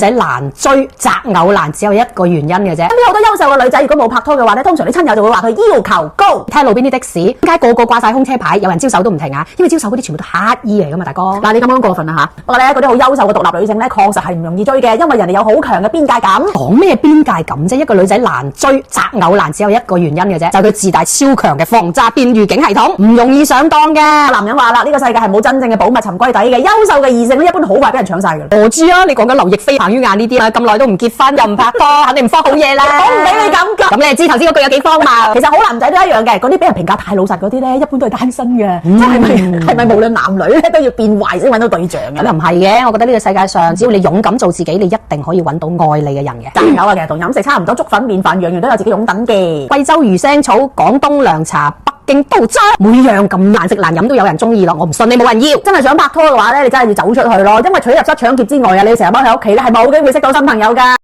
仔難追擇偶難只有一個原因嘅啫。身邊好多優秀嘅女仔，如果冇拍拖嘅話咧，通常啲親友就會話佢要求高。睇下路邊啲的士，點解個個掛晒空車牌，有人招手都唔停啊？因為招手嗰啲全部都乞衣嚟噶嘛，大哥。嗱，你咁樣過分啦吓！不過咧，嗰啲好優秀嘅獨立女性咧，確實係唔容易追嘅，因為人哋有好強嘅邊界感。講咩邊界感啫？一個女仔難追擇偶難只有一個原因嘅啫，就係佢自帶超強嘅防詐騙預警系統，唔容易上當嘅。男人話啦，呢個世界係冇真正嘅寶物沉歸底嘅，優秀嘅異性咧，一般好快俾人搶晒嘅。我知啊，你講緊劉亦菲、彭于晏呢啲啊，咁耐都唔結婚又唔拍拖，肯定唔科好嘢啦。我唔俾你咁講。咁你就知頭先嗰句有幾荒謬。其實好男仔都一樣嘅，嗰啲俾人評價太老實嗰啲咧，一般都係單身嘅。即係咪無論男女咧都要變壞先揾到對象嘅？咁又唔係嘅，我覺得呢個世界上，只要你勇敢做自己，你一定可以揾到愛你嘅人嘅。加油啊！其實同飲食差唔多，粥粉麵飯樣樣都有自己擁躉嘅。貴州魚腥草、廣東涼茶、北京刀渣，每樣咁難食難飲都有人中意咯。我唔信你冇人要。真係想拍拖嘅話咧，你真係要走出去咯，因為娶入室搶劫之外啊，你成日踎喺屋企咧係冇機會識到新朋友㗎。